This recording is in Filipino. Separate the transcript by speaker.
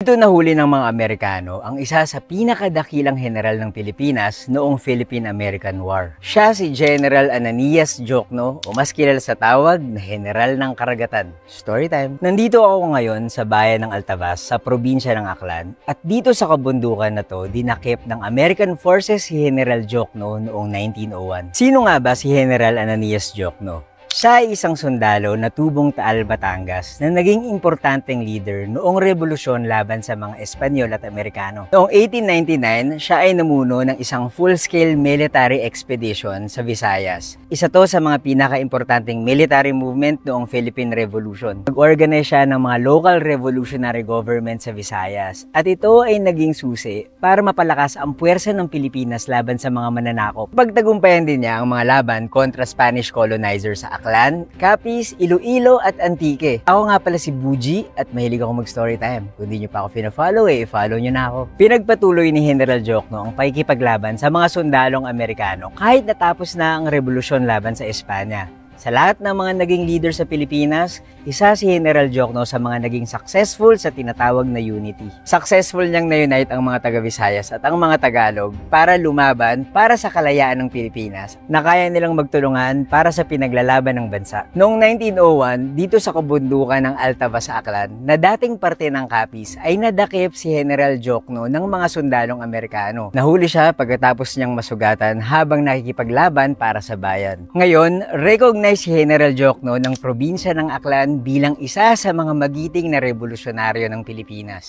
Speaker 1: Ito nahuli ng mga Amerikano ang isa sa pinakadakilang general ng Pilipinas noong Philippine-American War. Siya si General Ananias Diokno o mas kilala sa tawag na General ng Karagatan. Storytime! Nandito ako ngayon sa bayan ng Altabas sa probinsya ng Aklan at dito sa kabundukan na to dinakip ng American Forces si General Diokno noong 1901. Sino nga ba si General Ananias Diokno? Siya ay isang sundalo na tubong Taal, Batangas na naging importanteng leader noong revolusyon laban sa mga Espanyol at Amerikano. Noong 1899, siya ay namuno ng isang full-scale military expedition sa Visayas. Isa to sa mga pinaka-importanteng military movement noong Philippine Revolution. Nag-organize siya ng mga local revolutionary government sa Visayas at ito ay naging susi para mapalakas ang puwersa ng Pilipinas laban sa mga mananakop. Pagtagumpayan din niya ang mga laban kontra Spanish colonizers sa Aklan, Capiz, Iloilo at Antique. Ako nga pala si Buji at mahilig ako mag-storytime. Kung di nyo pa ako pina-follow i-follow nyo na ako. Pinagpatuloy ni General Diokno ang pakikipaglaban sa mga sundalong Amerikano kahit natapos na ang revolusyon laban sa Espanya. Sa lahat ng mga naging leader sa Pilipinas, isa si General Diokno sa mga naging successful sa tinatawag na unity. Successful niyang na-unite ang mga taga-Visayas at ang mga Tagalog para lumaban para sa kalayaan ng Pilipinas na kaya nilang magtulungan para sa pinaglalaban ng bansa. Noong 1901, dito sa kabundukan ng Altabas sa Aklan, na dating parte ng Capiz, ay nadakip si General Diokno ng mga sundalong Amerikano. Nahuli siya pagkatapos niyang masugatan habang nakikipaglaban para sa bayan. Ngayon, recognize si General Diokno ng probinsya ng Aklan bilang isa sa mga magiting na revolusyonaryo ng Pilipinas.